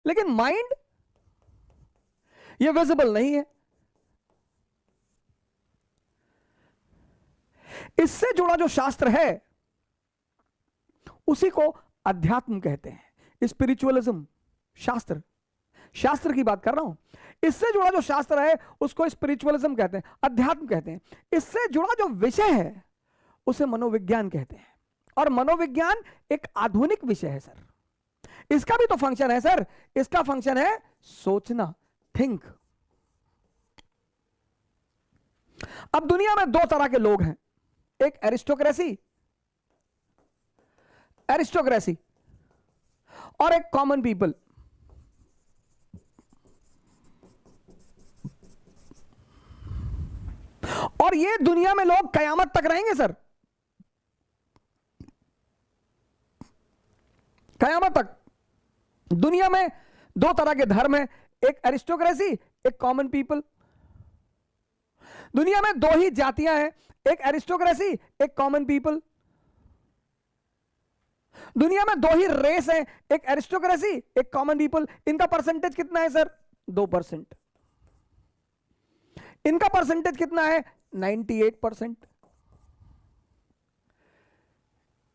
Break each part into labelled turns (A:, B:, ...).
A: लेकिन माइंड ये विजिबल नहीं है। इससे जुड़ा जो शास्त्र है उसी को अध्यात्म कहते हैं, स्पिरिचुअलिज्म। शास्त्र, शास्त्र की बात कर रहा हूं। इससे जुड़ा जो शास्त्र है उसको स्पिरिचुअलिज्म कहते हैं, अध्यात्म कहते हैं। इससे जुड़ा जो विषय है उसे मनोविज्ञान कहते हैं। और मनोविज्ञान एक आधुनिक विषय है सर। इसका भी तो फंक्शन है सर, इसका फंक्शन है सोचना, थिंक। अब दुनिया में दो तरह के लोग हैं, एक एरिस्टोक्रेसी और एक कॉमन पीपल। और ये दुनिया में लोग कयामत तक रहेंगे सर, कयामत तक। दुनिया में दो तरह के धर्म हैं, एक एरिस्टोक्रेसी, एक कॉमन पीपल। दुनिया में दो ही जातियां हैं, एक एरिस्टोक्रेसी, एक कॉमन पीपल। दुनिया में दो ही रेस हैं, एक एरिस्टोक्रेसी, एक कॉमन पीपल। इनका परसेंटेज कितना है सर? 2%। इनका परसेंटेज कितना है? 98%।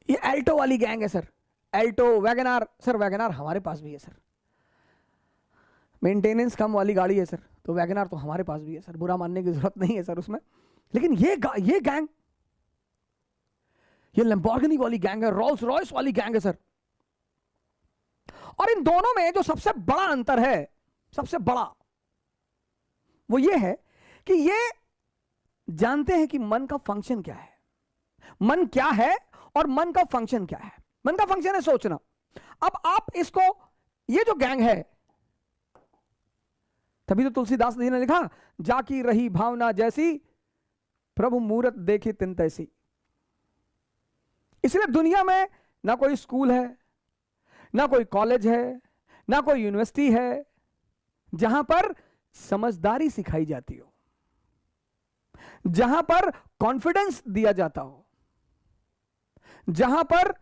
A: ये एल्टो वाली गैंग है sir, Alto, WagonR. Sir WagonR हमारे पास भी है सर, मेंटेनेंस कम वाली गाड़ी है सर, तो वैगनार तो हमारे पास भी है सर, बुरा मानने की जरूरत नहीं है सर उसमें। लेकिन ये गैंग, ये लैम्बोर्गिनी वाली गैंग है, रोल्स रॉयस वाली गैंग है सर। और इन दोनों में जो सबसे बड़ा अंतर है, सबसे बड़ा, वो ये है कि ये जानते हैं कि मन का फंक्शन क्या है, मन क्या है और मन का फंक्शन क्या है। मन का फंक्शन है सोचना। अब आप इसको, ये जो गैंग है, तभी तो तुलसीदास जी ने लिखा, जाकी रही भावना जैसी, प्रभु मूरत देखे तिन तैसी। इसलिए दुनिया में ना कोई स्कूल है, ना कोई कॉलेज है, ना कोई यूनिवर्सिटी है जहां पर समझदारी सिखाई जाती हो, जहां पर कॉन्फिडेंस दिया जाता हो, जहां पर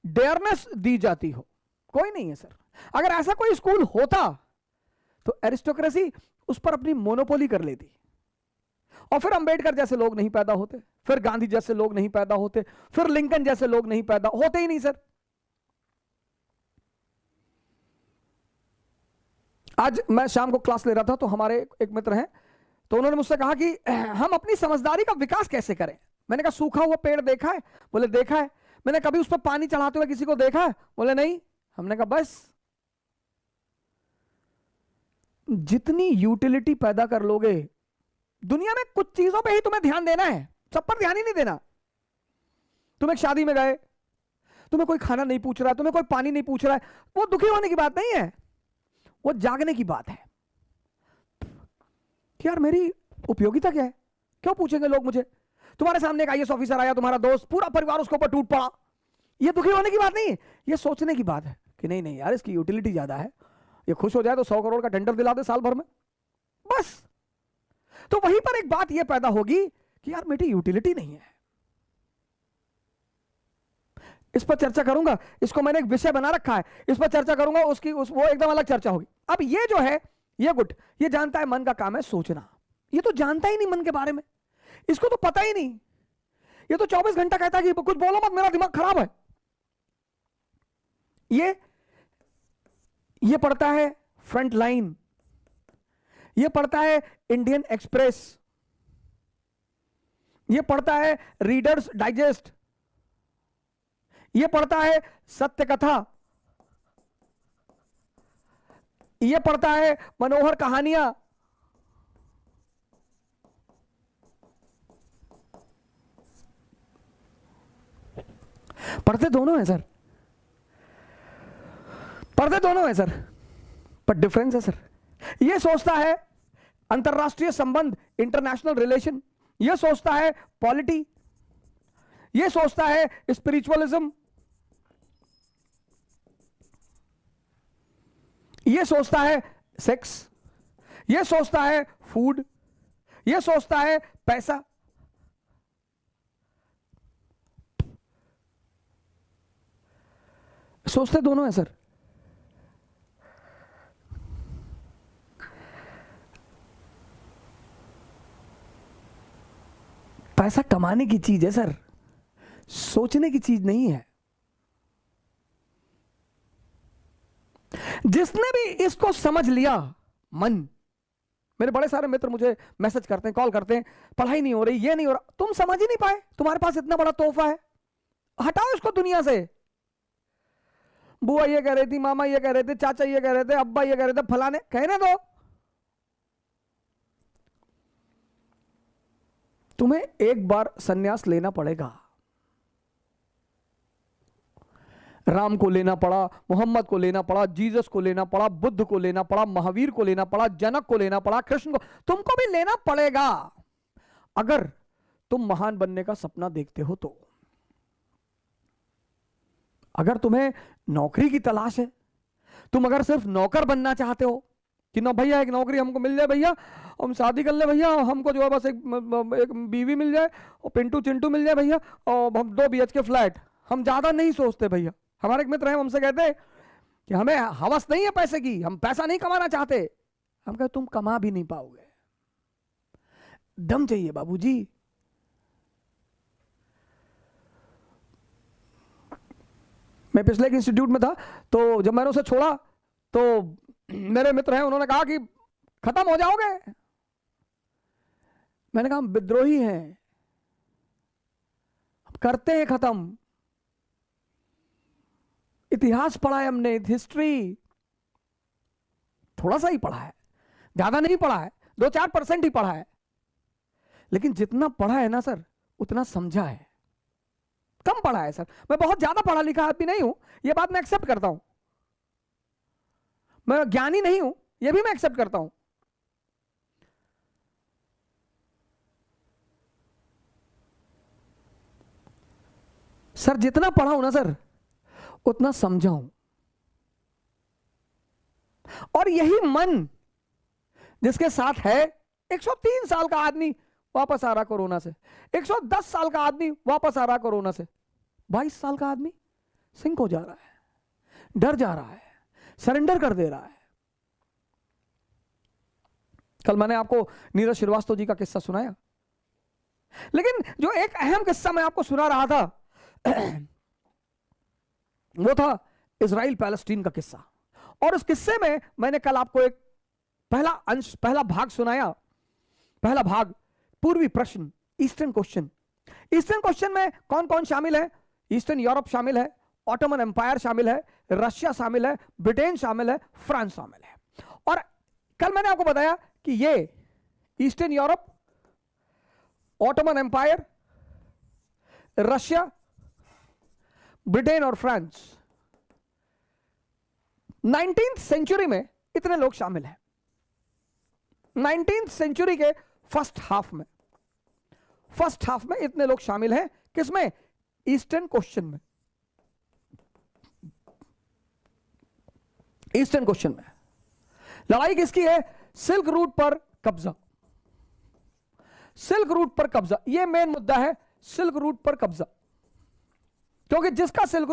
A: डेयरनेस दी जाती हो। कोई नहीं है सर। अगर ऐसा कोई स्कूल होता तो एरिस्टोक्रेसी उस पर अपनी मोनोपोली कर लेती, और फिर अंबेडकर जैसे लोग नहीं पैदा होते, फिर गांधी जैसे लोग नहीं पैदा होते, फिर लिंकन जैसे लोग नहीं पैदा होते ही नहीं सर। आज मैं शाम को क्लास ले रहा था, तो हमारे एक मित्र हैं, तो उन्होंने मुझसे कहा कि हम अपनी समझदारी का विकास कैसे करें। मैंने कहा सूखा हुआ पेड़ देखा है? बोले देखा है। मैंने कभी उस पर पानी चढ़ाते हुए किसी को देखा है? बोले नहीं। हमने कहा बस जितनी यूटिलिटी पैदा कर लोगे दुनिया में, कुछ चीजों पे ही तुम्हें ध्यान देना है, सब पर ध्यान ही नहीं देना। तुम एक शादी में गए, तुम्हें कोई खाना नहीं पूछ रहा है, तुम्हें कोई पानी नहीं पूछ रहा है, वो दुखी होने की बात नहीं है, वो जागने की बात है कि यार मेरी उपयोगिता क्या है, क्यों पूछेंगे लोग मुझे। तुम्हारे सामने एक आईएएस ऑफिसर आया, तुम्हारा दोस्त, पूरा परिवार उसके ऊपर टूट पड़ा, ये दुखी होने की बात नहीं है, ये सोचने की बात है कि नहीं नहीं यार इसकी यूटिलिटी ज्यादा है, ये खुश हो जाए तो 100 करोड़ का टेंडर दिला दे साल भर में, बस। तो वहीं पर एक बात ये पैदा होगी कि यार मेरी यूटिलिटी नहीं है। इस पर चर्चा करूंगा, इसको मैंने एक विषय बना रखा है, इस पर चर्चा करूंगा, वो एकदम अलग चर्चा होगी। अब ये जो है, ये गुट, ये जानता है मन का काम है सोचना, ये तो जानता ही नहीं मन के बारे में, इसको तो पता ही नहीं। ये तो 24 घंटा कहता है कि कुछ बोलो मत, मेरा दिमाग खराब है। ये पढ़ता है फ्रंट लाइन, ये पढ़ता है इंडियन एक्सप्रेस, ये पढ़ता है रीडर्स डाइजेस्ट, ये पढ़ता है सत्य कथा, ये पढ़ता है मनोहर कहानियां, पढ़ते दोनों हैं सर, पढ़ते दोनों हैं सर, पर डिफरेंस है सर। ये सोचता है अंतरराष्ट्रीय संबंध, इंटरनेशनल रिलेशन, ये सोचता है पॉलिटी, ये सोचता है स्पिरिचुअलिज्म, ये सोचता है सेक्स, ये सोचता है फूड, ये सोचता है पैसा। सोचते दोनों हैं सर। पैसा कमाने की चीज है सर, सोचने की चीज नहीं है। जिसने भी इसको समझ लिया, मन, मेरे बड़े सारे मित्र मुझे मैसेज करते हैं, कॉल करते हैं, पढ़ाई नहीं हो रही, ये नहीं हो रहा। तुम समझ ही नहीं पाए, तुम्हारे पास इतना बड़ा तोहफा है, हटाओ इसको दुनिया से। बुआ ये कह रही थी, मामा ये कह रहे थे, चाचा ये कह रहे थे, अब्बा ये कह रहे थे, फलाने, कहने दो। तुम्हें एक बार सन्यास लेना पड़ेगा। राम को लेना पड़ा, मोहम्मद को लेना पड़ा, जीसस को लेना पड़ा, बुद्ध को लेना पड़ा, महावीर को लेना पड़ा, जनक को लेना पड़ा, कृष्ण को, तुमको भी लेना पड़ेगा अगर तुम महान बनने का सपना देखते हो तो। अगर तुम्हें नौकरी की तलाश है, तुम अगर सिर्फ नौकर बनना चाहते हो कि ना भैया एक नौकरी हमको मिल जाए भैया, हम शादी कर ले भैया, हमको जो है बस एक बीवी मिल जाए और पिंटू चिंटू मिल जाए भैया, और हम 2 BHK फ्लैट, हम ज्यादा नहीं सोचते भैया। हमारे एक मित्र हैं, हमसे कहते हैं कि हमें हवस नहीं है पैसे की, हम पैसा नहीं कमाना चाहते। हम कहते तुम कमा भी नहीं पाओगे, दम चाहिए बाबूजी। मैं पिछले एक इंस्टीट्यूट में था, तो जब मैंने उसे छोड़ा तो मेरे मित्र हैं, उन्होंने कहा कि खत्म हो जाओगे। मैंने कहा हम विद्रोही हैं, हम करते हैं खत्म। इतिहास पढ़ा है हमने, हिस्ट्री थोड़ा सा ही पढ़ा है, ज्यादा नहीं पढ़ा है, 2-4% ही पढ़ा है, लेकिन जितना पढ़ा है ना सर उतना समझा है, कम पढ़ा है सर। मैं बहुत ज्यादा पढ़ा लिखा आदमी नहीं हूं, यह बात मैं एक्सेप्ट करता हूं। मैं ज्ञानी नहीं हूं, यह भी मैं एक्सेप्ट करता हूं। सर जितना पढ़ा हूं ना सर उतना समझा हूं। और यही मन जिसके साथ है, 103 साल का आदमी वापस आ रहा कोरोना से, 110 साल का आदमी वापस आ रहा कोरोना से, 22 साल का आदमी सिंक हो जा रहा है, डर जा रहा है, सरेंडर कर दे रहा है। कल मैंने आपको नीरज श्रीवास्तव जी का किस्सा सुनाया, लेकिन जो एक अहम किस्सा मैं आपको सुना रहा था वो था इजराइल पैलेस्टीन का किस्सा। और उस किस्से में मैंने कल आपको एक पहला भाग सुनाया। पहला भाग पूर्वी प्रश्न, ईस्टर्न क्वेश्चन। ईस्टर्न क्वेश्चन में कौन कौन शामिल है? ईस्टर्न यूरोप शामिल है, ऑटोमन एम्पायर शामिल है, रशिया शामिल है, ब्रिटेन शामिल है, फ्रांस शामिल है। और कल मैंने आपको बताया कि ये Eastern Europe, Ottoman Empire, Russia, Britain और फ्रांस, 19th सेंचुरी में इतने लोग शामिल हैं। 19th सेंचुरी के फर्स्ट हाफ में इतने लोग शामिल हैं। किसमें? ईस्टर्न क्वेश्चन में। ईस्टर्न क्वेश्चन में लड़ाई किसकी है? सिल्क रूट पर कब्जा। सिल्क रूट पर कब्जा, यह मेन मुद्दा है, सिल्क रूट पर कब्जा। क्योंकि जिसका सिल्क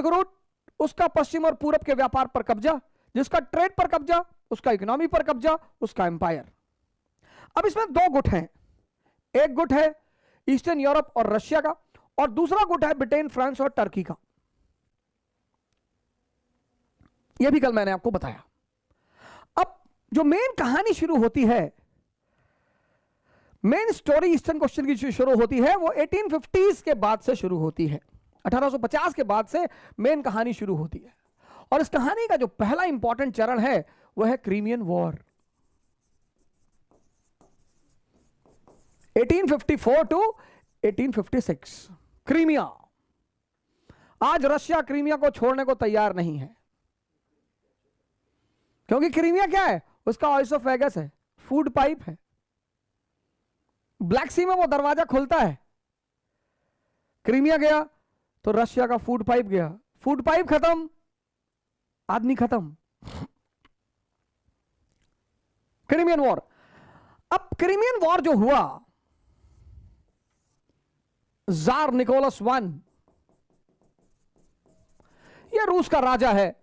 A: रूट उसका पश्चिम और पूरब के व्यापार पर कब्जा, जिसका ट्रेड पर कब्जा, उसका इकोनॉमी पर कब्जा, उसका एम्पायर। अब इसमें 2 गुट हैं, एक गुट है ईस्टर्न यूरोप और रशिया का, और दूसरा गुट है ब्रिटेन, फ्रांस और टर्की का। यह भी कल मैंने आपको बताया। अब जो मेन कहानी शुरू होती है, मेन स्टोरी ईस्टर्न क्वेश्चन की शुरू होती है, वो 1850s के बाद से शुरू होती है। 1850 के बाद से मेन कहानी शुरू होती है। और इस कहानी का जो पहला इंपॉर्टेंट चरण है वो है क्रीमियन वॉर। 1854 टू 1856। क्रीमिया। आज रशिया क्रीमिया को छोड़ने को तैयार नहीं है, क्योंकि क्रीमिया क्या है? उसका ऑइसोफेगस है, फूड पाइप है। ब्लैक सी में वो दरवाजा खुलता है, क्रीमिया गया तो रशिया का फूड पाइप गया, फूड पाइप खत्म, आदमी खत्म। Crimean war. अब क्रीमियन वॉर जो हुआ, जार निकोलस I, यह रूस का राजा है,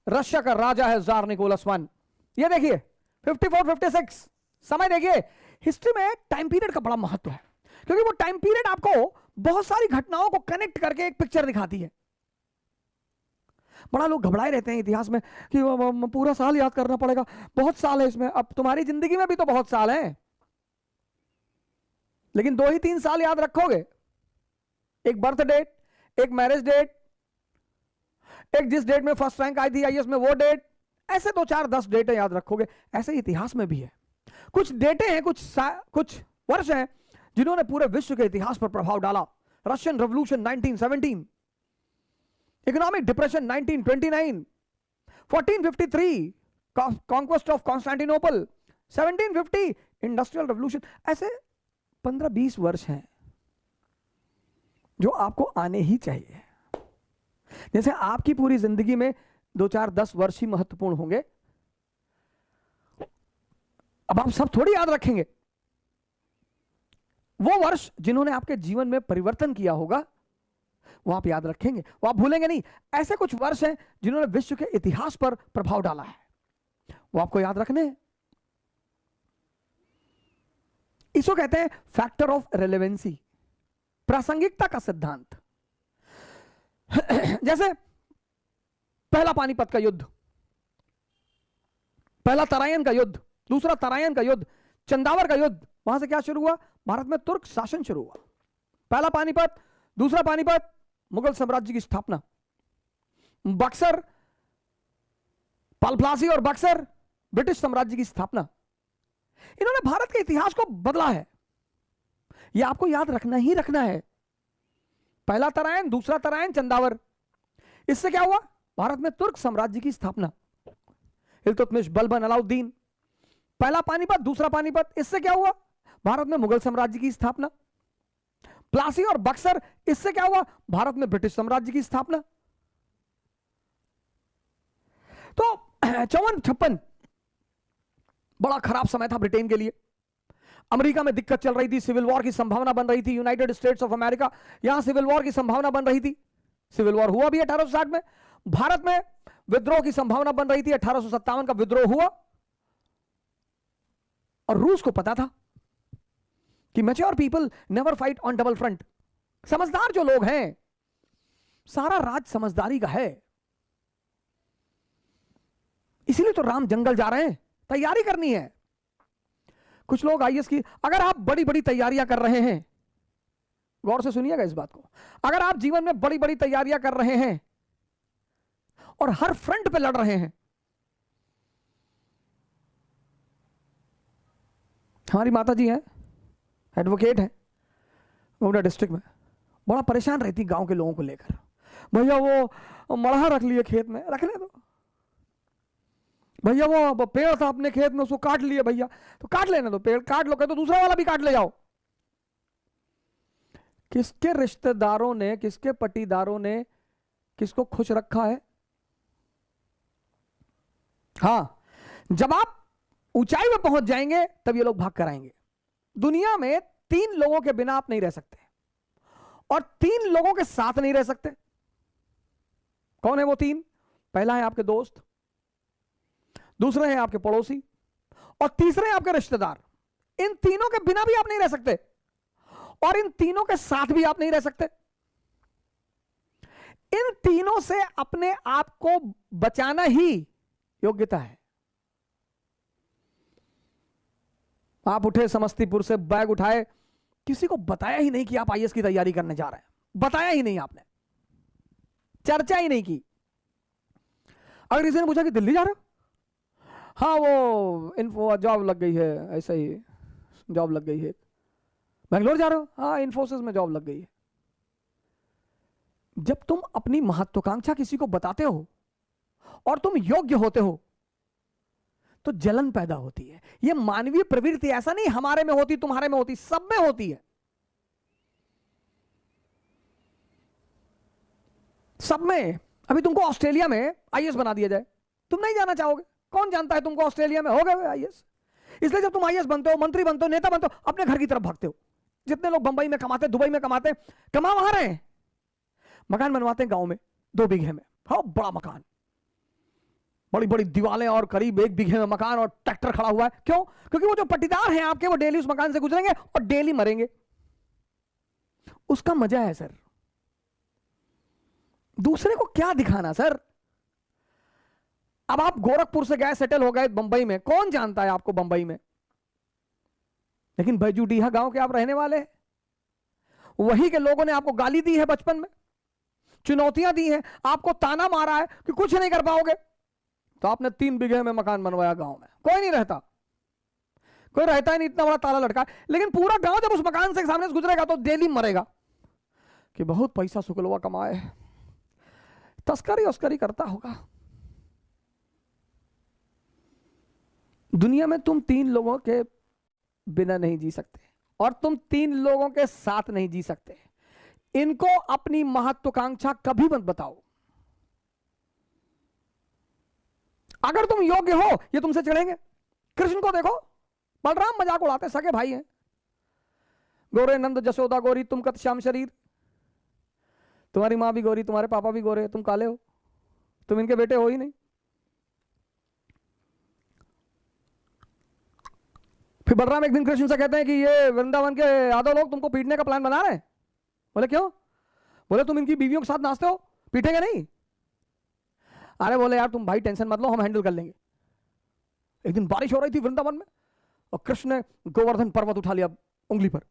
A: रशिया का राजा है जार निकोलस I। ये देखिए 54-56, समय देखिए, हिस्ट्री में टाइम पीरियड का बड़ा महत्व है, क्योंकि वो टाइम पीरियड आपको बहुत सारी घटनाओं को कनेक्ट करके एक पिक्चर दिखाती है। बड़ा लोग घबराए रहते हैं इतिहास में कि पूरा साल याद करना पड़ेगा, बहुत साल है इसमें। अब तुम्हारी जिंदगी में भी तो बहुत साल हैं, लेकिन 2 ही 3 साल याद रखोगे, एक बर्थ डेट, एक मैरिज डेट, एक जिस डेट में फर्स्ट रैंक आई थी आईएएस में वो डेट, ऐसे 2 4 10 डेटें याद रखोगे। ऐसे इतिहास में भी है, कुछ डेटें हैं, कुछ वर्ष हैं जिन्होंने पूरे विश्व के इतिहास पर प्रभाव डाला। Russian revolution 1917, economic depression 1929, 1453 conquest of Constantinople, 1750 industrial revolution. ऐसे 15-20 वर्ष हैं जो आपको आने ही चाहिए। जैसे आपकी पूरी जिंदगी में 2 4 10 वर्ष ही महत्वपूर्ण होंगे, अब आप सब थोड़ी याद रखेंगे। वो वर्ष जिन्होंने आपके जीवन में परिवर्तन किया होगा वो आप याद रखेंगे, वो आप भूलेंगे नहीं। ऐसे कुछ वर्ष हैं जिन्होंने विश्व के इतिहास पर प्रभाव डाला है, वो आपको याद रखने हैं। इसको कहते हैं फैक्टर ऑफ रेलेवेंसी, प्रासंगिकता का सिद्धांत। जैसे पहला पानीपत का युद्ध, पहला तराइन का युद्ध, दूसरा तराइन का युद्ध, चंदावर का युद्ध, वहां से क्या शुरू हुआ? भारत में तुर्क शासन शुरू हुआ। पहला पानीपत, दूसरा पानीपत, मुगल साम्राज्य की स्थापना। बक्सर, पालप्लासी और बक्सर, ब्रिटिश साम्राज्य की स्थापना। इन्होंने भारत के इतिहास को बदला है, यह आपको याद रखना ही रखना है। पहला तराइन, दूसरा तराइन, चंदावर, इससे क्या हुआ? भारत में तुर्क साम्राज्य की स्थापना। इल्तुतमिश, बलबन, अलाउद्दीन। पहला पानीपत, दूसरा पानीपत, इससे क्या हुआ? भारत में मुगल साम्राज्य की स्थापना। प्लासी और बक्सर, इससे क्या हुआ? भारत में ब्रिटिश साम्राज्य की स्थापना। तो 54-56 बड़ा खराब समय था ब्रिटेन के लिए। अमेरिका में दिक्कत चल रही थी, सिविल वॉर की संभावना बन रही थी। यूनाइटेड स्टेट्स ऑफ अमेरिका, यहां सिविल वॉर की संभावना बन रही थी। सिविल वॉर हुआ भी 1860 में। भारत में विद्रोह की संभावना बन रही थी, 1857 का विद्रोह हुआ। और रूस को पता था कि mature people never fight on double front. समझदार जो लोग हैं, सारा राज समझदारी का है। इसीलिए तो राम जंगल जा रहे हैं, तैयारी करनी है। कुछ लोग आईएएस की, अगर आप बड़ी बड़ी तैयारियां कर रहे हैं, गौर से सुनिएगा इस बात को, अगर आप जीवन में बड़ी बड़ी तैयारियां कर रहे हैं और हर फ्रंट पे लड़ रहे हैं। हमारी माता जी हैं, एडवोकेट हैं गोंडा डिस्ट्रिक्ट में, बड़ा परेशान रहती गांव के लोगों को लेकर। भैया वो मड़हा रख लिए खेत में, रखने दो भैया, वो पेड़ था अपने खेत में उसको काट लिए भैया, तो काट लेने दो, पेड़ काट लो, तो दूसरा वाला भी काट ले जाओ। किसके रिश्तेदारों ने, किसके पटीदारों ने किसको खुश रखा है? हां, जब आप ऊंचाई में पहुंच जाएंगे तब ये लोग भाग कर आएंगे। दुनिया में 3 लोगों के बिना आप नहीं रह सकते और 3 लोगों के साथ नहीं रह सकते। कौन है वो 3? पहला है आपके दोस्त, दूसरे हैं आपके पड़ोसी और तीसरे हैं आपके रिश्तेदार। इन तीनों के बिना भी आप नहीं रह सकते और इन तीनों के साथ भी आप नहीं रह सकते। इन तीनों से अपने आप को बचाना ही योग्यता है। आप उठे समस्तीपुर से, बैग उठाए, किसी को बताया ही नहीं कि आप आईएएस की तैयारी करने जा रहे हैं, बताया ही नहीं, आपने चर्चा ही नहीं की। अगर किसी ने पूछा कि दिल्ली जा रहे हो, हाँ वो इन्फो जॉब लग गई है, ऐसा ही जॉब लग गई है। बेंगलोर जा रहे हो, हाँ इन्फोसिस में जॉब लग गई है। जब तुम अपनी महत्वाकांक्षा किसी को बताते हो और तुम योग्य होते हो तो जलन पैदा होती है। यह मानवीय प्रवृत्ति, ऐसा नहीं हमारे में होती, तुम्हारे में होती, सब में होती है, सब में। अभी तुमको ऑस्ट्रेलिया में आईएएस बना दिया जाए, तुम नहीं जाना चाहोगे? कौन जानता है तुमको ऑस्ट्रेलिया में हो गए आईएएस। इसलिए जब तुम आईएएस बनते हो, मंत्री बनते हो, नेता बनते हो, अपने घर की तरफ भागते हो। जितने लोग बंबई में कमाते, दुबई में कमाते, कमा वहां रहे हैं, मकान बनवाते हैं गांव में 2 बीघे में, हाँ बड़ा मकान, बड़ी बड़ी दीवारें और करीब 1 बीघे में मकान और ट्रैक्टर खड़ा हुआ है। क्यों? क्योंकि वो जो पट्टीदार हैं आपके, वो डेली उस मकान से गुजरेंगे और डेली मरेंगे। उसका मजा है सर। दूसरे को क्या दिखाना सर। अब आप गोरखपुर से गए, सेटल हो गए बंबई में, कौन जानता है आपको बंबई में, लेकिन बैजूडीहा गांव के आप रहने वाले हैं। वही के लोगों ने आपको गाली दी है बचपन में, चुनौतियां दी हैं, आपको ताना मारा है कि कुछ नहीं कर पाओगे, तो आपने 3 बीघे में मकान बनवाया गांव में। कोई नहीं रहता, कोई रहता ही नहीं, इतना बड़ा ताला लटका। लेकिन पूरा गांव जब उस मकान से सामने से गुजरेगा तो डेली मरेगा कि बहुत पैसा शुक्लवा कमाए, तस्करी उस्करी करता होगा। दुनिया में तुम 3 लोगों के बिना नहीं जी सकते और तुम 3 लोगों के साथ नहीं जी सकते। इनको अपनी महत्वाकांक्षा कभी मत बताओ। अगर तुम योग्य हो ये तुमसे चिढ़ेंगे। कृष्ण को देखो, बलराम मजाक उड़ाते, सगे भाई हैं। गोरे नंद जसोदा गोरी, तुम कत श्याम शरीर, तुम्हारी मां भी गोरी, तुम्हारे पापा भी गोरे, तुम काले हो, तुम इनके बेटे हो ही नहीं। फिर बलराम एक दिन कृष्ण से कहते हैं कि ये वृंदावन के यादव लोग तुमको पीटने का प्लान बना रहे हैं। बोले क्यों? बोले तुम इनकी बीवियों के साथ नाचते हो, पीटेंगे नहीं? अरे बोले यार तुम भाई टेंशन मत लो, हम हैंडल कर लेंगे। एक दिन बारिश हो रही थी वृंदावन में और कृष्ण ने गोवर्धन पर्वत उठा लिया उंगली पर।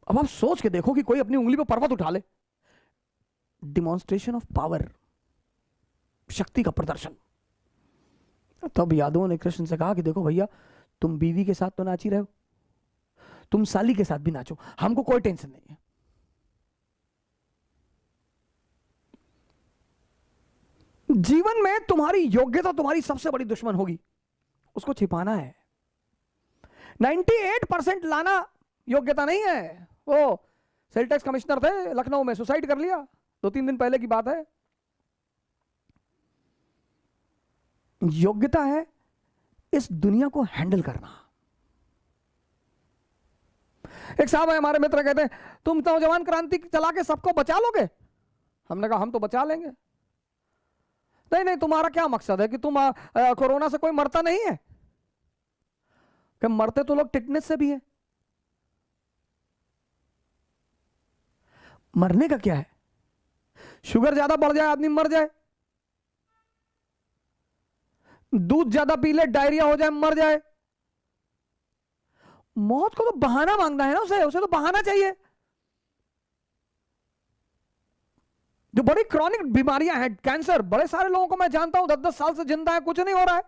A: अब आप सोच के देखो कि कोई अपनी उंगली पर पर्वत उठा ले, डिमॉन्स्ट्रेशन ऑफ पावर, शक्ति का प्रदर्शन। तब यादवों ने कृष्ण से कहा कि देखो भैया, तुम बीवी के साथ तो नाच ही रहे हो, तुम साली के साथ भी नाचो, हमको कोई टेंशन नहीं है। जीवन में तुम्हारी योग्यता तुम्हारी सबसे बड़ी दुश्मन होगी, उसको छिपाना है। 98% लाना योग्यता नहीं है। वो सेल टैक्स कमिश्नर थे लखनऊ में, सुसाइड कर लिया, 2-3 दिन पहले की बात है। योग्यता है इस दुनिया को हैंडल करना। एक साहब है हमारे मित्र, कहते हैं तुम नौजवान क्रांति चला के सबको बचा लोगे। हमने कहा हम तो बचा लेंगे। नहीं नहीं, तुम्हारा क्या मकसद है कि तुम कोरोना से कोई मरता नहीं है? कि मरते तो लोग टिटनेस से भी है। मरने का क्या है? शुगर ज्यादा बढ़ जाए आदमी मर जाए, दूध ज्यादा पी ले डायरिया हो जाए मर जाए। मौत को तो बहाना मांगना है ना, उसे तो बहाना चाहिए। जो बड़ी क्रॉनिक बीमारियां हैं, कैंसर, बड़े सारे लोगों को मैं जानता हूं 10-10 साल से जिंदा है, कुछ नहीं हो रहा है।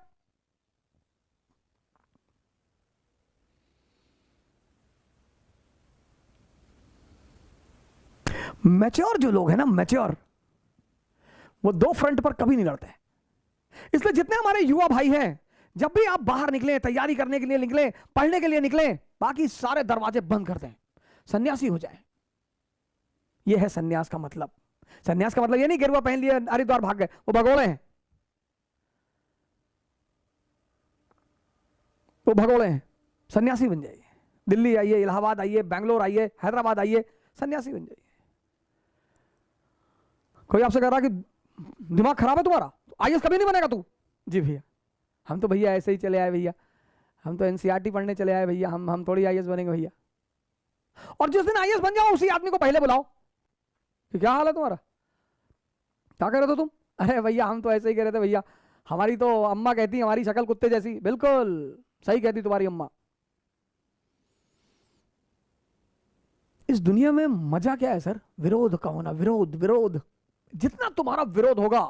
A: मैच्योर जो लोग हैं ना, मैच्योर, वो 2 फ्रंट पर कभी नहीं लड़ते। इसलिए जितने हमारे युवा भाई हैं, जब भी आप बाहर निकले, तैयारी करने के लिए निकले, पढ़ने के लिए निकले, बाकी सारे दरवाजे बंद कर दें, सन्यासी हो जाए। यह है सन्यास का मतलब। सन्यास का मतलब ये नहीं गेरुआ पहन लिए हरिद्वार भाग गए, वो भगोड़े हैं, वो भगोड़े हैं। सन्यासी बन जाइए, दिल्ली आइए, इलाहाबाद आइए, बैंगलोर आइए, हैदराबाद आइए, सन्यासी बन जाइए। कोई आपसे कह रहा कि दिमाग खराब है तुम्हारा, आईएएस कभी नहीं बनेगा तू। जी भैया, हम तो भैया ऐसे ही चले आए भैया, हम तो एनसीईआरटी पढ़ने चले आए भैया, हम थोड़ी आईएएस बनेंगे भैया। और जिस दिन आईएएस बन जाओ उसी आदमी को पहले बुलाओ कि क्या हाल है तुम्हारा, क्या कह रहे थे तुम? अरे भैया हम तो ऐसे ही कह रहे थे भैया, हमारी तो अम्मा कहती हमारी शक्ल कुत्ते जैसी। बिल्कुल सही कहती तुम्हारी अम्मा। इस दुनिया में मजा क्या है सर? विरोध का होना, विरोध विरोध। जितना तुम्हारा विरोध होगा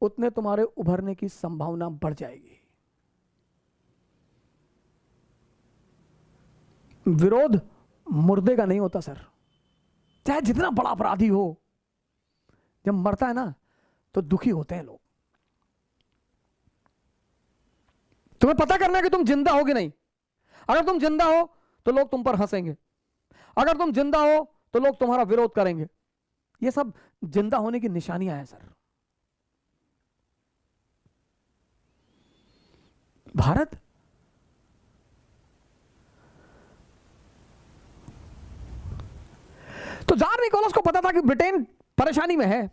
A: उतने तुम्हारे उभरने की संभावना बढ़ जाएगी। विरोध मुर्दे का नहीं होता सर, चाहे जितना बड़ा अपराधी हो, जब मरता है ना तो दुखी होते हैं लोग। तुम्हें पता करना है कि तुम जिंदा हो कि नहीं। अगर तुम जिंदा हो तो लोग तुम पर हंसेंगे, अगर तुम जिंदा हो तो लोग तुम्हारा विरोध करेंगे। ये सब जिंदा होने की निशानियां हैं सर। भारत तो जार निकोलस को पता था कि ब्रिटेन परेशानी में है,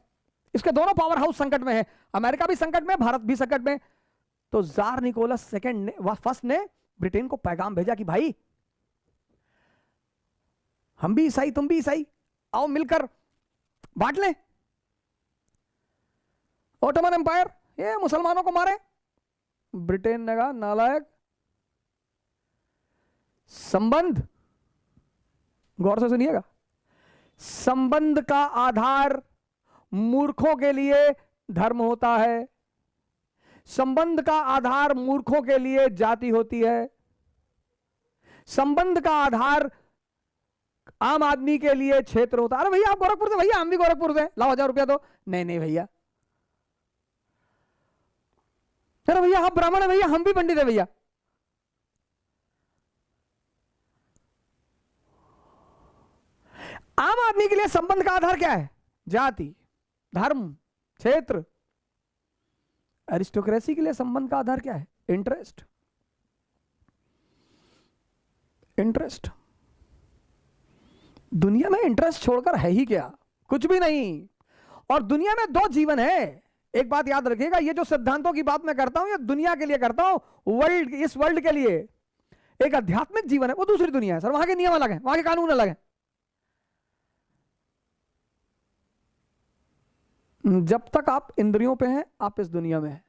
A: इसके दोनों पावर हाउस संकट में है, अमेरिका भी संकट में, भारत भी संकट में। तो जार निकोलस सेकंड ने फर्स्ट ने ब्रिटेन को पैगाम भेजा कि भाई हम भी ईसाई तुम भी ईसाई, आओ मिलकर बांट लें ओटोमन एम्पायर, ये मुसलमानों को मारे। ब्रिटेन ने कहा नालायक, संबंध, गौर से सुनिएगा, संबंध का आधार मूर्खों के लिए धर्म होता है, संबंध का आधार मूर्खों के लिए जाति होती है, संबंध का आधार आम आदमी के लिए क्षेत्र होता है। अरे भैया आप गोरखपुर से, भैया हम भी गोरखपुर से, लाओ 1000 रुपया दो। नहीं नहीं भैया, अरे भैया आप ब्राह्मण है, भैया हम भी पंडित है भैया। आम आदमी के लिए संबंध का आधार क्या है? जाति, धर्म, क्षेत्र। एरिस्टोक्रेसी के लिए संबंध का आधार क्या है? इंटरेस्ट। इंटरेस्ट। दुनिया में इंटरेस्ट छोड़कर है ही क्या? कुछ भी नहीं। और दुनिया में 2 जीवन है। एक बात याद रखिएगा, ये जो सिद्धांतों की बात मैं करता हूं ये दुनिया के लिए करता हूं, वर्ल्ड, इस वर्ल्ड के लिए। एक आध्यात्मिक जीवन है, वो दूसरी दुनिया है सर, वहां के नियम अलग है, वहां के कानून अलग है। जब तक आप इंद्रियों पे हैं आप इस दुनिया में हैं,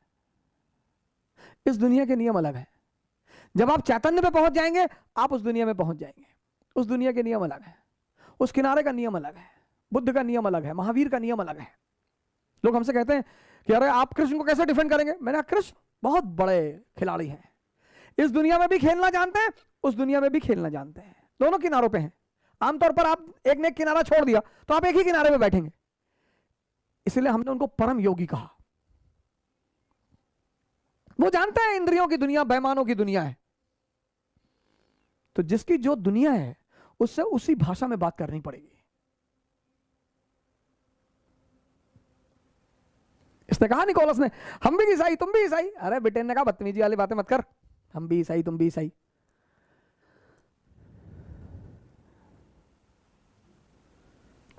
A: इस दुनिया के नियम अलग हैं। जब आप चैतन्य पे पहुंच जाएंगे आप उस दुनिया में पहुंच जाएंगे, उस दुनिया के नियम अलग हैं, उस किनारे का नियम अलग है, बुद्ध का नियम अलग है, महावीर का नियम अलग है। लोग हमसे कहते हैं कि अरे आप कृष्ण को कैसे डिफेंड करेंगे? मैंने कहा कृष्ण बहुत बड़े खिलाड़ी हैं, इस दुनिया में भी खेलना जानते हैं, उस दुनिया में भी खेलना जानते हैं, दोनों किनारों पे हैं। आमतौर पर आप एक ने किनारा छोड़ दिया तो आप एक ही किनारे पे बैठेंगे, इसलिए हमने उनको परम योगी कहा। वो जानते हैं इंद्रियों की दुनिया बेईमानों की दुनिया है, तो जिसकी जो दुनिया है उससे उसी भाषा में बात करनी पड़ेगी। इसने कहा निकोलस ने, हम भी ईसाई तुम भी ईसाई। अरे ब्रिटेन ने कहा बदतमीजी वाली बातें मत कर, हम भी ईसाई तुम भी ईसाई।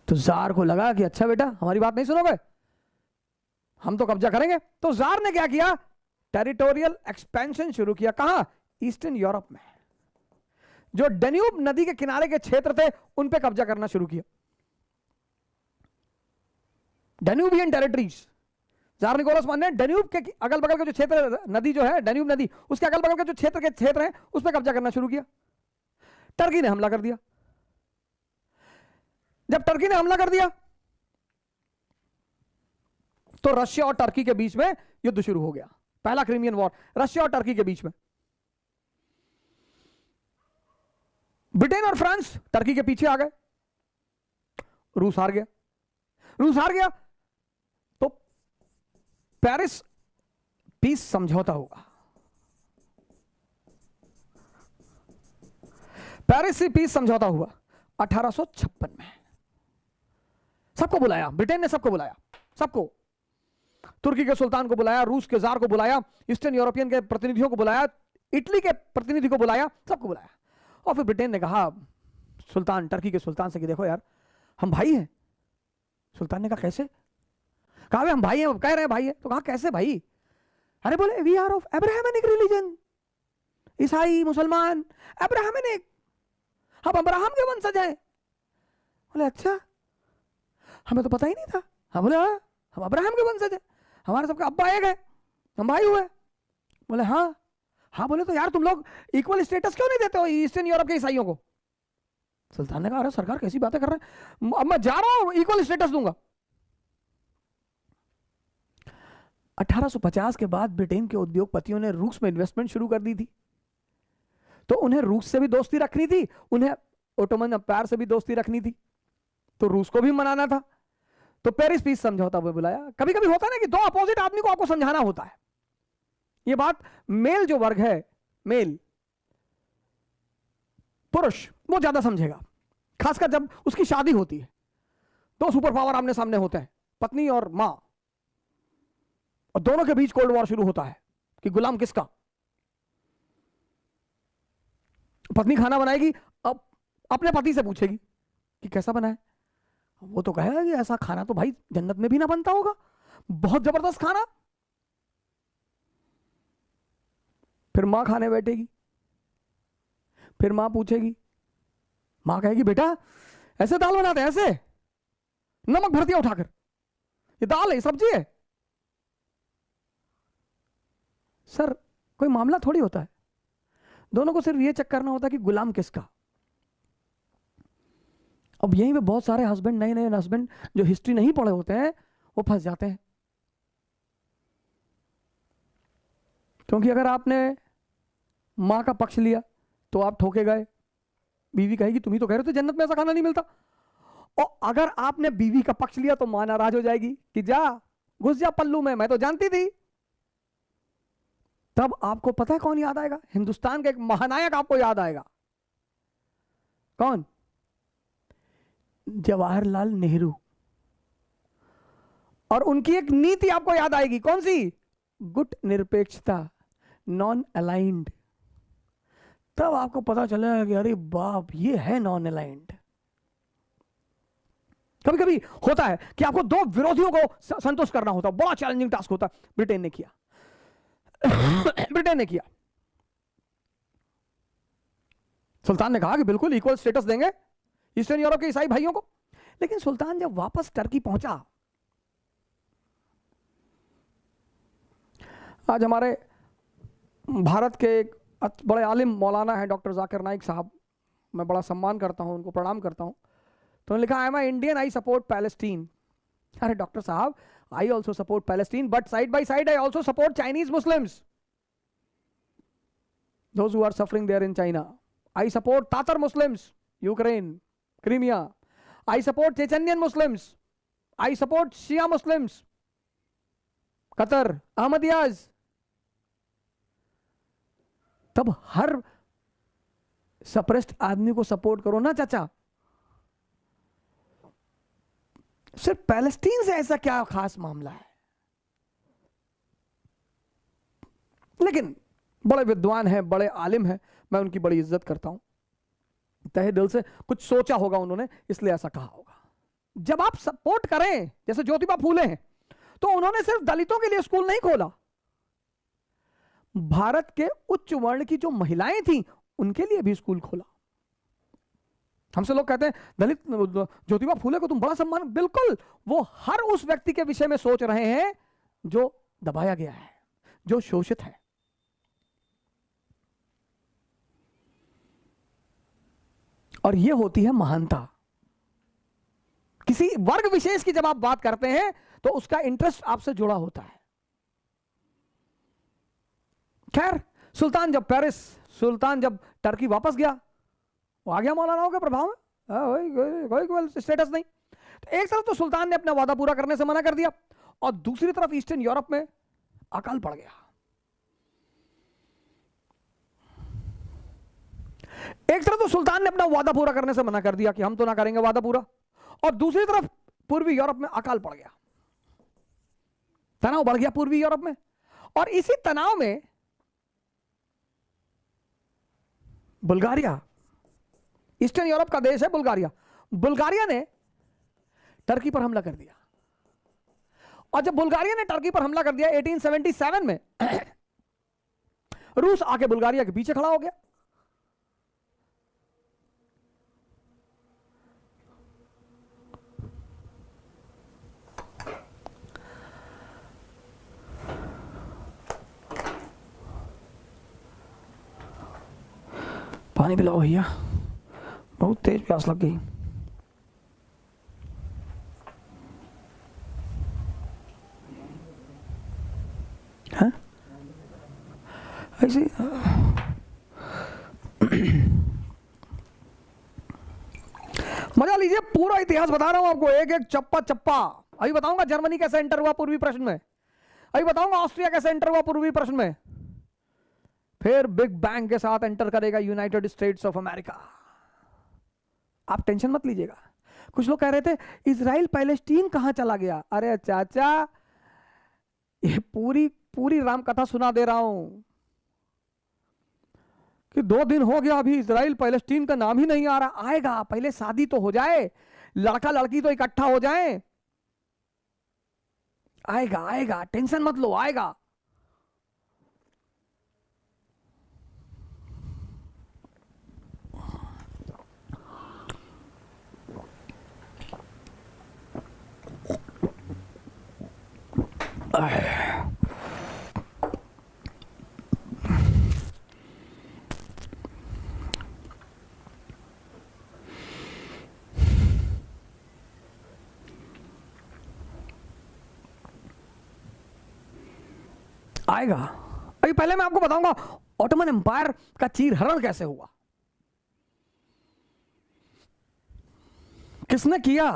A: तो जार को लगा कि अच्छा बेटा हमारी बात नहीं सुनोगे, हम तो कब्जा करेंगे। तो जार ने क्या किया? टेरिटोरियल एक्सपेंशन शुरू किया। कहां? ईस्टर्न यूरोप में। जो डेन्यूब नदी के किनारे के क्षेत्र थे उन पे कब्जा करना शुरू किया। Danubian territories. जार निकोलस ने डेन्यूब के अगल बगल के जो क्षेत्र, नदी जो है डेन्यूब नदी, उसके अगल बगल के जो क्षेत्र हैं उस पर कब्जा करना शुरू किया। टर्की ने हमला कर दिया। जब टर्की ने हमला कर दिया तो रशिया और टर्की के बीच में युद्ध शुरू हो गया, पहला क्रीमियन वॉर, रशिया और टर्की के बीच में। ब्रिटेन और फ्रांस टर्की के पीछे आ गए, रूस हार गया। रूस हार गया तो पेरिस पीस समझौता होगा। पेरिस से पीस समझौता हुआ 1856 में। सबको बुलाया, ब्रिटेन ने सबको बुलाया, सबको, तुर्की के सुल्तान को बुलाया, रूस के जार को बुलाया, ईस्टर्न यूरोपियन के प्रतिनिधियों को बुलाया, इटली के प्रतिनिधि को बुलाया, सबको बुलाया। और फिर ब्रिटेन ने कहा सुल्तान, टर्की के सुल्तान से कि देखो यार हम भाई हैं। सुल्तान ने कहा कैसे? कहा हम भाई हैं, कह रहे हैं भाई हैं। तो कहा कैसे भाई? अरे बोले we are of Abrahamic religion, ईसाई मुसलमान अब्राहमिक, हम अब्राहम के वंशज हैं। बोले अच्छा, हमें तो पता ही नहीं था। हाँ बोले हाँ हम अब्राहम के वंशज हैं, हमारे सबका अब्बा एक है, हम भाई हुए। बोले हाँ। हाँ बोले तो यार तुम लोग इक्वल स्टेटस क्यों नहीं देते हो ईस्टर्न यूरोप के ईसाइयों को? सुल्तान ने कहा अरे सरकार कैसी बातें कर रहे हैं, अब मैं जा रहा हूं इक्वल स्टेटस दूंगा। 1850 के बाद ब्रिटेन के उद्योगपतियों ने रूस में इन्वेस्टमेंट शुरू कर दी थी, तो उन्हें रूस से भी दोस्ती रखनी थी, उन्हें ओटोमन एम्पायर से भी दोस्ती रखनी थी, तो रूस को भी मनाना था। तो पेरिस पीस समझौता में बुलाया। कभी कभी होता है ना कि 2 अपोजिट आदमी को आपको समझाना होता है। ये बात मेल जो वर्ग है, मेल पुरुष, वो ज्यादा समझेगा, खासकर जब उसकी शादी होती है। 2 सुपर पावर आमने सामने होते हैं, पत्नी और मां, और दोनों के बीच कोल्ड वॉर शुरू होता है कि गुलाम किसका। पत्नी खाना बनाएगी, अब अपने पति से पूछेगी कि कैसा बना है, वो तो कहेगा कि ऐसा खाना तो भाई जन्नत में भी ना बनता होगा, बहुत जबरदस्त खाना। फिर मां खाने बैठेगी, फिर मां पूछेगी, मां कहेगी बेटा ऐसे दाल बनाते हैं, ऐसे नमक भर दिया उठाकर, ये दाल है, ये सब्जी है। सर कोई मामला थोड़ी होता है, दोनों को सिर्फ ये चेक करना होता है कि गुलाम किसका। अब यहीं पे बहुत सारे हस्बैंड, नए नए हस्बैंड जो हिस्ट्री नहीं पढ़े होते हैं, वो फंस जाते हैं। क्योंकि अगर आपने मां का पक्ष लिया तो आप ठोके गए। बीवी कहेगी तुम ही तो कह रहे थे जन्नत में ऐसा खाना नहीं मिलता। और अगर आपने बीवी का पक्ष लिया तो मां नाराज हो जाएगी कि जा घुस जा पल्लू में, मैं तो जानती थी। तब आपको पता है कौन याद आएगा? हिंदुस्तान का एक महानायक आपको याद आएगा। कौन? जवाहरलाल नेहरू। और उनकी एक नीति आपको याद आएगी, कौन सी? गुट निरपेक्षता, नॉन अलाइंड। तब आपको पता चलेगा कि अरे बाप, ये है नॉन अलाइंड। कभी कभी होता है कि आपको दो विरोधियों को संतुष्ट करना होता है, बड़ा चैलेंजिंग टास्क होता है। ब्रिटेन ने किया ब्रिटेन ने किया। सुल्तान ने कहा कि बिल्कुल इक्वल स्टेटस देंगे ईस्टर्न यूरोप के ईसाई भाइयों को। लेकिन सुल्तान जब वापस टर्की पहुंचा, आज हमारे भारत के एक बड़े आलिम मौलाना है डॉक्टर जाकिर नाइक साहब, मैं बड़ा सम्मान करता हूं, उनको प्रणाम करता हूं। तो उन्होंने लिखा, I am Indian, I support Palestine. अरे डॉक्टर साहब, I also support Palestine, but side by side I also support Chinese Muslims, those who are suffering there in China. I support Tatar Muslims, Ukraine, Crimea. I support Chechenian Muslims. I support Shia Muslims, Qatar, Ahmadiyas. तब हर suppressed आदमी को support करो ना चाचा। सिर्फ Palestine से ऐसा क्या खास मामला है? लेकिन बड़े विद्वान हैं, बड़े आलिम हैं, मैं उनकी बड़ी इज्जत करता हूं। तहे दिल से कुछ सोचा होगा उन्होंने, इसलिए ऐसा कहा होगा। जब आप सपोर्ट करें, जैसे ज्योतिबा फूले हैं, तो उन्होंने सिर्फ दलितों के लिए स्कूल नहीं खोला, भारत के उच्च वर्ण की जो महिलाएं थी उनके लिए भी स्कूल खोला। हमसे लोग कहते हैं दलित ज्योतिबा फूले को तुम बड़ा सम्मान, बिल्कुल, वो हर उस व्यक्ति के विषय में सोच रहे हैं जो दबाया गया है, जो शोषित है। और यह होती है महानता। किसी वर्ग विशेष की जब आप बात करते हैं तो उसका इंटरेस्ट आपसे जुड़ा होता है। खैर, सुल्तान जब टर्की वापस गया, वो आ गया मौलानाओं के प्रभाव में, कोई स्टेटस नहीं। तो एक तरफ तो सुल्तान ने अपना वादा पूरा करने से मना कर दिया, और दूसरी तरफ ईस्टर्न यूरोप में अकाल पड़ गया। एक तरफ तो सुल्तान ने अपना वादा पूरा करने से मना कर दिया कि हम तो ना करेंगे वादा पूरा, और दूसरी तरफ पूर्वी यूरोप में अकाल पड़ गया, तनाव बढ़ गया पूर्वी यूरोप में। और इसी तनाव में बुल्गारिया, ईस्टर्न यूरोप का देश है बुल्गारिया ने टर्की पर हमला कर दिया। और जब बुल्गारिया ने टर्की पर हमला कर दिया 1877 में, रूस आके बुल्गारिया के पीछे खड़ा हो गया। पानी पिलाओ भैया, बहुत तेज प्यास लग गई। हाँ? ऐसे मजा लीजिए, पूरा इतिहास बता रहा हूं आपको, एक एक चप्पा चप्पा। अभी बताऊंगा जर्मनी कैसे एंटर हुआ पूर्वी प्रश्न में, अभी बताऊंगा ऑस्ट्रिया कैसे एंटर हुआ पूर्वी प्रश्न में, फिर बिग बैंग के साथ एंटर करेगा यूनाइटेड स्टेट्स ऑफ अमेरिका। आप टेंशन मत लीजिएगा। कुछ लोग कह रहे थे इजराइल पैलेस्टीन कहां चला गया। अरे चाचा, ये पूरी राम कथा सुना दे रहा हूं कि 2 दिन हो गया, अभी इजराइल पैलेस्टीन का नाम ही नहीं आ रहा। आएगा, पहले शादी तो हो जाए, लड़का लड़की तो इकट्ठा हो जाएं। आएगा आएगा, टेंशन मत लो, आएगा। आएगा। अभी पहले मैं आपको बताऊंगा ऑटोमन एम्पायर का चीरहरण कैसे हुआ, किसने किया,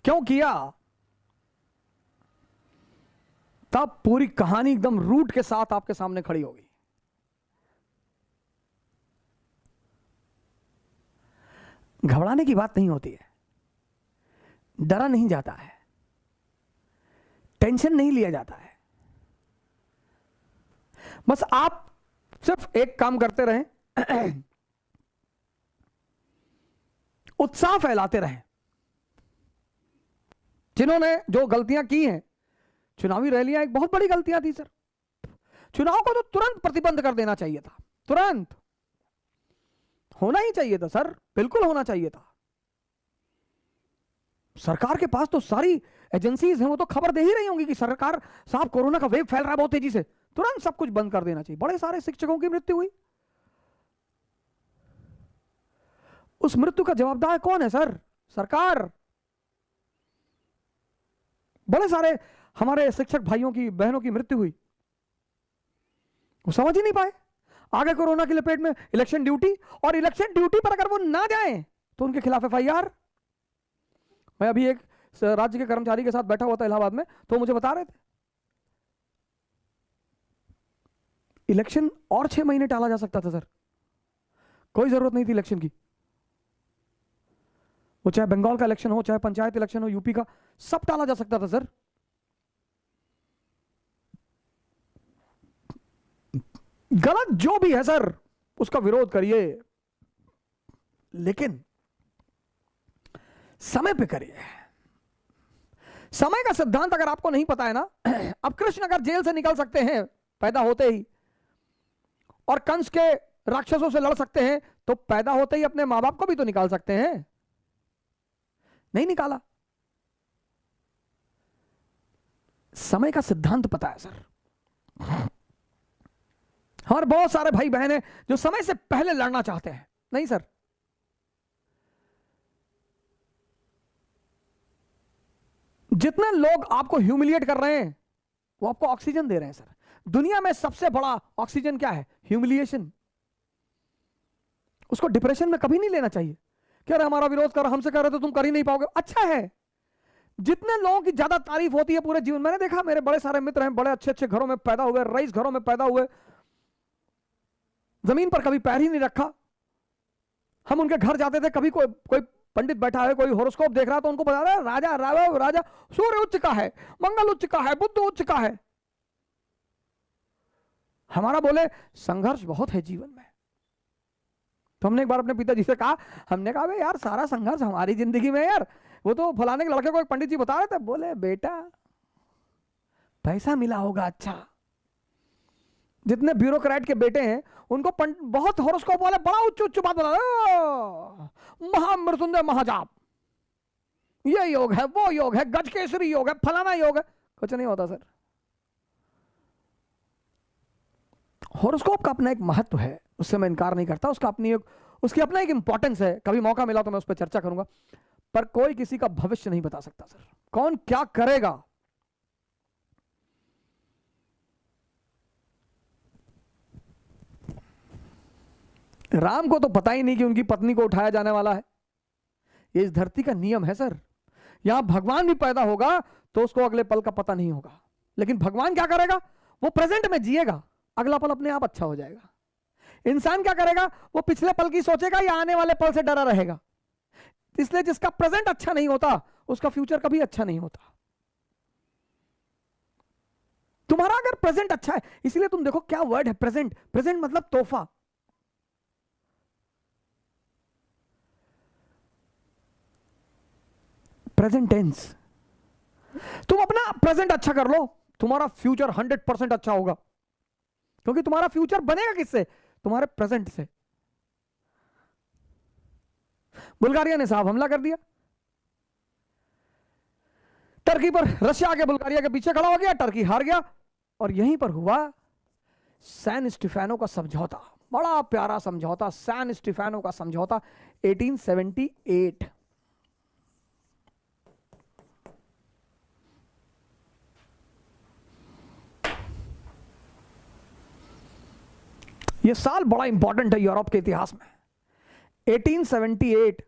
A: क्यों किया, तब पूरी कहानी एकदम रूट के साथ आपके सामने खड़ी होगी। घबराने की बात नहीं होती है, डरा नहीं जाता है, टेंशन नहीं लिया जाता है। बस आप सिर्फ एक काम करते रहें, उत्साह फैलाते रहें। जिन्होंने जो गलतियां की हैं, चुनावी रैलियां एक बहुत बड़ी गलतियां थी सर। चुनाव को तो तुरंत प्रतिबंध कर देना चाहिए था, तुरंत होना ही चाहिए था सर, बिल्कुल होना चाहिए था। सरकार के पास तो सारी एजेंसीज हैं, वो तो खबर दे ही रही होंगी कि सरकार साहब कोरोना का वेव फैल रहा है बहुत तेजी से, तुरंत सब कुछ बंद कर देना चाहिए। बड़े सारे शिक्षकों की मृत्यु हुई, उस मृत्यु का जवाबदार कौन है सर? सरकार। बड़े सारे हमारे शिक्षक भाइयों की बहनों की मृत्यु हुई, वो समझ ही नहीं पाए। आगे कोरोना की लपेट में इलेक्शन ड्यूटी, और इलेक्शन ड्यूटी पर अगर वो ना जाए तो उनके खिलाफ एफआईआर। मैं अभी एक राज्य के कर्मचारी के साथ बैठा हुआ था इलाहाबाद में, तो मुझे बता रहे थे इलेक्शन और 6 महीने टाला जा सकता था सर, कोई जरूरत नहीं थी इलेक्शन की। वो चाहे बंगाल का इलेक्शन हो, चाहे पंचायत इलेक्शन हो, यूपी का, सब टाला जा सकता था सर। गलत जो भी है सर, उसका विरोध करिए, लेकिन समय पे करिए। समय का सिद्धांत अगर आपको नहीं पता है ना, अब कृष्ण अगर जेल से निकल सकते हैं पैदा होते ही, और कंस के राक्षसों से लड़ सकते हैं, तो पैदा होते ही अपने मां बाप को भी तो निकाल सकते हैं। नहीं निकाला। समय का सिद्धांत पता है सर। हमारे बहुत सारे भाई बहन हैं जो समय से पहले लड़ना चाहते हैं। नहीं सर, जितने लोग आपको ह्यूमिलिएट कर रहे हैं वो आपको ऑक्सीजन दे रहे हैं सर। दुनिया में सबसे बड़ा ऑक्सीजन क्या है? ह्यूमिलिएशन। उसको डिप्रेशन में कभी नहीं लेना चाहिए कि अरे हमारा विरोध कर, हमसे कर रहे तो तुम कर ही नहीं पाओगे। अच्छा है, जितने लोगों की ज्यादा तारीफ होती है पूरे जीवन, मैंने देखा मेरे बड़े सारे मित्र हैं, बड़े अच्छे अच्छे घरों में पैदा हुए, रईस घरों में पैदा हुए, जमीन पर कभी पैर ही नहीं रखा। हम उनके घर जाते थे, कभी कोई पंडित बैठा है, कोई होरोस्कोप देख रहा, तो उनको बता रहा है राजा राजा सूर्य उच्च का है, मंगल उच्च का है, बुध उच्च का है। हमारा बोले संघर्ष बहुत है जीवन में। तो हमने एक बार अपने पिताजी से कहा, हमने कहा भाई यार सारा संघर्ष हमारी जिंदगी में यार, वो तो फलाने के लड़के को एक पंडित जी बता रहे थे, बोले बेटा पैसा मिला होगा। अच्छा, जितने ब्यूरोक्रेट के बेटे हैं उनको बहुत होरोस्कोप वाले बड़ा उच्च उच्च बात बता रहे, महामृत्युंजय महाजाप, ये योग है, वो योग है, गजकेसरी योग है, फलाना योग है। कुछ नहीं होता सर। होरोस्कोप का अपना एक महत्व है, उससे मैं इनकार नहीं करता, उसकी अपना एक इंपॉर्टेंस है। कभी मौका मिला तो मैं उस पर चर्चा करूंगा, पर कोई किसी का भविष्य नहीं बता सकता सर, कौन क्या करेगा। राम को तो पता ही नहीं कि उनकी पत्नी को उठाया जाने वाला है। ये इस धरती का नियम है सर। यहां भगवान भी पैदा होगा तो उसको अगले पल का पता नहीं होगा, लेकिन भगवान क्या करेगा? वो प्रेजेंट में जिएगा, अगला पल अपने आप अच्छा हो जाएगा। इंसान क्या करेगा? वो पिछले पल की सोचेगा या आने वाले पल से डरा रहेगा। इसलिए जिसका प्रेजेंट अच्छा नहीं होता उसका फ्यूचर कभी अच्छा नहीं होता। तुम्हारा अगर प्रेजेंट अच्छा है, इसलिए तुम देखो क्या वर्ड है प्रेजेंट। प्रेजेंट मतलब तोहफा। Present tense. तुम अपना प्रेजेंट अच्छा कर लो, तुम्हारा फ्यूचर 100% अच्छा होगा, क्योंकि तुम्हारा फ्यूचर बनेगा किससे? तुम्हारे प्रेजेंट से। बुल्गारिया ने साहब हमला कर दिया टर्की पर, रशिया आके बुल्गारिया के पीछे खड़ा हो गया, टर्की हार गया, और यहीं पर हुआ सैन स्टीफानो का समझौता। बड़ा प्यारा समझौता, सैन स्टीफानो का समझौता 1878। यह साल बड़ा इंपॉर्टेंट है यूरोप के इतिहास में, 1878।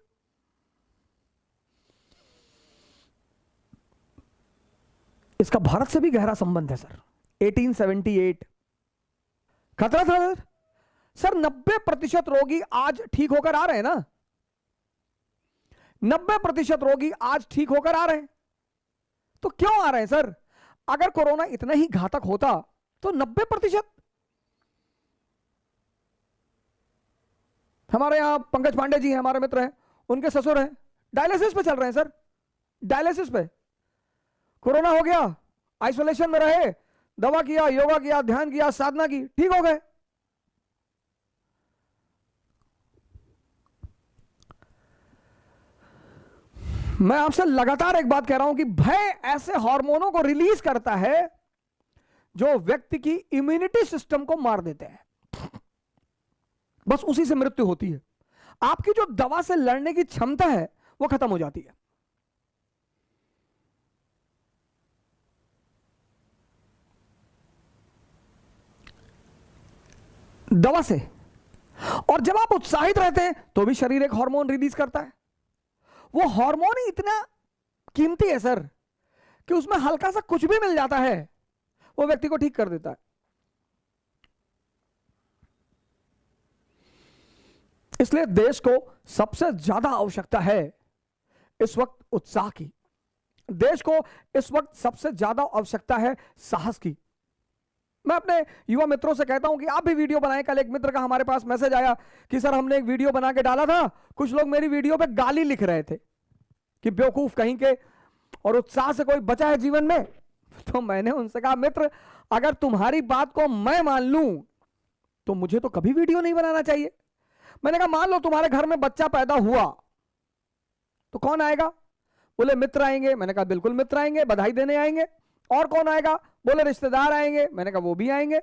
A: इसका भारत से भी गहरा संबंध है सर। 1878 खतरा था सर। 90% रोगी आज ठीक होकर आ रहे हैं ना, 90% रोगी आज ठीक होकर आ रहे हैं। तो क्यों आ रहे हैं सर? अगर कोरोना इतना ही घातक होता तो 90%। हमारे यहां पंकज पांडे जी हैं, हमारे मित्र हैं, उनके ससुर हैं, डायलिसिस पे चल रहे हैं सर, डायलिसिस पे। कोरोना हो गया, आइसोलेशन में रहे, दवा किया, योगा किया, ध्यान किया, साधना की, ठीक हो गए। मैं आपसे लगातार एक बात कह रहा हूं कि भय ऐसे हार्मोनों को रिलीज करता है जो व्यक्ति की इम्यूनिटी सिस्टम को मार देते हैं, बस उसी से मृत्यु होती है। आपकी जो दवा से लड़ने की क्षमता है वो खत्म हो जाती है। दवा से। और जब आप उत्साहित रहते हैं तो भी शरीर एक हार्मोन रिलीज करता है। वो हार्मोन ही इतना कीमती है सर कि उसमें हल्का सा कुछ भी मिल जाता है, वो व्यक्ति को ठीक कर देता है। इसलिए देश को सबसे ज्यादा आवश्यकता है इस वक्त उत्साह की। देश को इस वक्त सबसे ज्यादा आवश्यकता है साहस की। मैं अपने युवा मित्रों से कहता हूं कि आप भी वीडियो बनाएं। कल एक मित्र का हमारे पास मैसेज आया कि सर हमने एक वीडियो बना के डाला था, कुछ लोग मेरी वीडियो पे गाली लिख रहे थे कि बेवकूफ कहीं के, और उत्साह से कोई बचा है जीवन में। तो मैंने उनसे कहा मित्र, अगर तुम्हारी बात को मैं मान लूं तो मुझे तो कभी वीडियो नहीं बनाना चाहिए। मैंने कहा मान लो तुम्हारे घर में बच्चा पैदा हुआ तो कौन आएगा? बोले मित्र आएंगे। मैंने कहा बिल्कुल मित्र आएंगे, बधाई देने आएंगे। और कौन आएगा? बोले रिश्तेदार आएंगे। मैंने कहा वो भी आएंगे।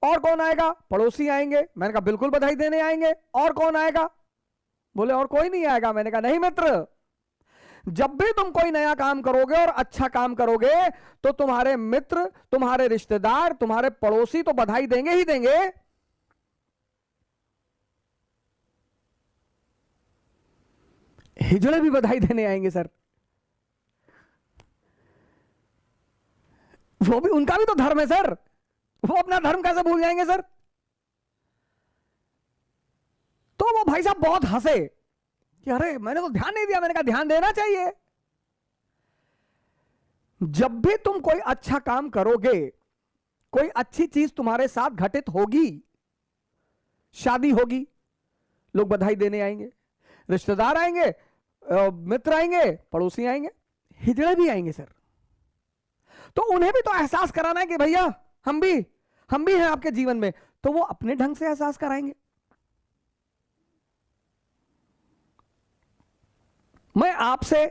A: और कौन आएगा? पड़ोसी आएंगे। मैंने कहा बिल्कुल बधाई देने आएंगे। और कौन आएगा? बोले और कोई नहीं आएगा। मैंने कहा नहीं मित्र, जब भी तुम कोई नया काम करोगे और अच्छा काम करोगे तो तुम्हारे मित्र, तुम्हारे रिश्तेदार, तुम्हारे पड़ोसी तो बधाई देंगे ही देंगे, हिजड़े भी बधाई देने आएंगे सर। वो भी, उनका भी तो धर्म है सर, वो अपना धर्म कैसे भूल जाएंगे सर? तो वो भाई साहब बहुत हंसे कि अरे मैंने तो ध्यान नहीं दिया। मैंने कहा ध्यान देना चाहिए। जब भी तुम कोई अच्छा काम करोगे, कोई अच्छी चीज तुम्हारे साथ घटित होगी, शादी होगी, लोग बधाई देने आएंगे, रिश्तेदार आएंगे, मित्र आएंगे, पड़ोसी आएंगे, हिजड़े भी आएंगे सर। तो उन्हें भी तो एहसास कराना है कि भैया हम भी हैं आपके जीवन में, तो वो अपने ढंग से एहसास कराएंगे। मैं आपसे,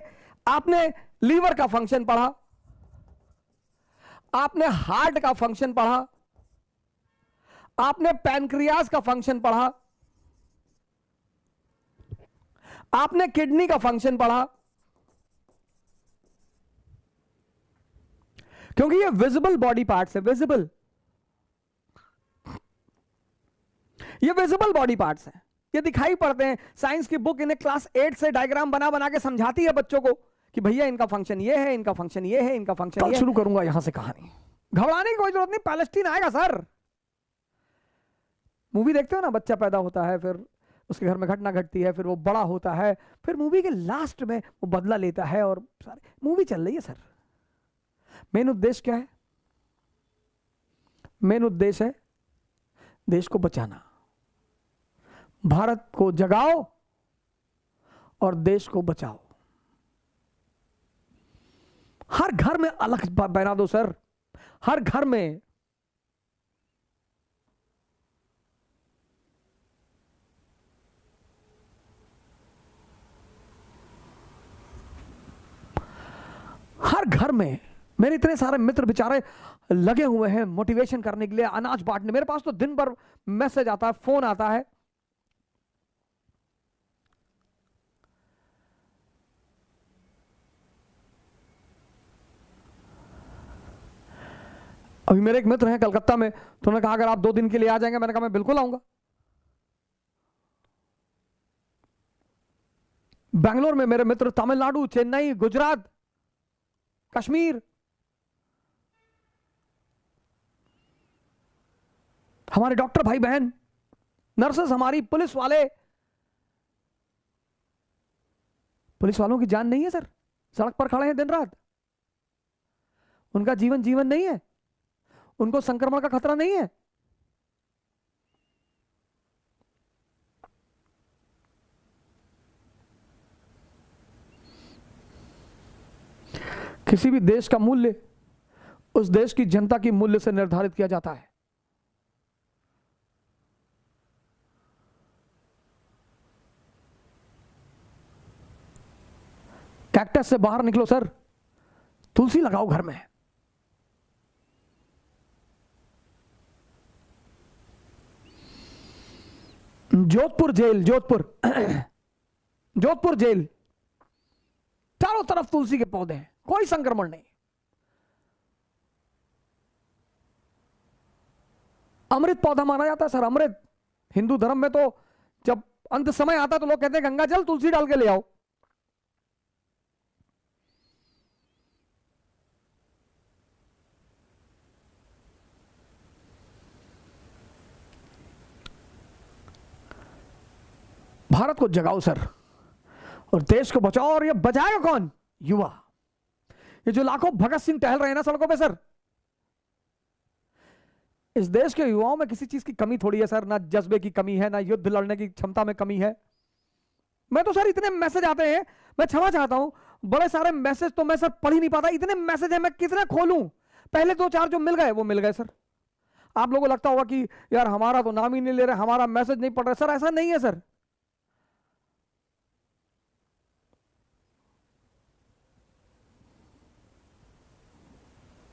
A: आपने लीवर का फंक्शन पढ़ा, आपने हार्ट का फंक्शन पढ़ा, आपने पैनक्रियाज का फंक्शन पढ़ा, आपने किडनी का फंक्शन पढ़ा, क्योंकि ये विजिबल बॉडी पार्ट्स है। विजिबल, ये विजिबल बॉडी पार्ट्स हैं, ये दिखाई पड़ते हैं। साइंस की बुक इन्हें क्लास 8 से डायग्राम बना बना के समझाती है बच्चों को कि भैया इनका फंक्शन ये है, इनका फंक्शन ये है, इनका फंक्शन ये है। शुरू करूंगा यहां से कहानी, घबराने की कोई जरूरत नहीं, पैलेस्टीन आएगा सर। मूवी देखते हो ना, बच्चा पैदा होता है, फिर उसके घर में घटना घटती है, फिर वो बड़ा होता है, फिर मूवी के लास्ट में वो बदला लेता है, और सारे मूवी चल रही है सर। मेन उद्देश्य क्या है? मेन उद्देश्य है देश को बचाना, भारत को जगाओ और देश को बचाओ। हर घर में अलग बना दो सर, हर घर में। हर घर में मेरे इतने सारे मित्र बेचारे लगे हुए हैं मोटिवेशन करने के लिए, अनाज बांटने। मेरे पास तो दिन भर मैसेज आता है, फोन आता है। अभी मेरे एक मित्र हैं कलकत्ता में, तो उन्होंने कहा अगर आप 2 दिन के लिए आ जाएंगे। मैंने कहा मैं बिल्कुल आऊंगा। बैंगलोर में मेरे मित्र, तमिलनाडु, चेन्नई, गुजरात, कश्मीर, हमारे डॉक्टर भाई बहन, नर्सेस, हमारी पुलिस वाले। पुलिस वालों की जान नहीं है सर, सड़क पर खड़े हैं दिन रात। उनका जीवन जीवन नहीं है, उनको संक्रमण का खतरा नहीं है। किसी भी देश का मूल्य उस देश की जनता की मूल्य से निर्धारित किया जाता है। कैक्टस से बाहर निकलो सर, तुलसी लगाओ घर में। जोधपुर जेल, जोधपुर जेल, चारों तरफ तुलसी के पौधे हैं, कोई संक्रमण नहीं। अमृत पौधा माना जाता है सर, अमृत। हिंदू धर्म में तो जब अंत समय आता है तो लोग कहते हैं गंगा जल तुलसी डाल के ले आओ। भारत को जगाओ सर और देश को बचाओ। और ये बचाएगा कौन? युवा। ये जो लाखों भगत सिंह टहल रहे हैं ना सड़कों पे सर, इस देश के युवाओं में किसी चीज की कमी थोड़ी है सर। ना जज्बे की कमी है, ना युद्ध लड़ने की क्षमता में कमी है। मैं तो सर इतने मैसेज आते हैं, मैं क्षमा चाहता हूं, बड़े सारे मैसेज तो मैं सर पढ़ ही नहीं पाता, इतने मैसेज है, मैं कितने खोलूं। पहले 2-4 जो मिल गए वो मिल गए सर। आप लोगों को लगता होगा कि यार हमारा तो नाम ही नहीं ले रहे, हमारा मैसेज नहीं पढ़ रहे। सर ऐसा नहीं है सर,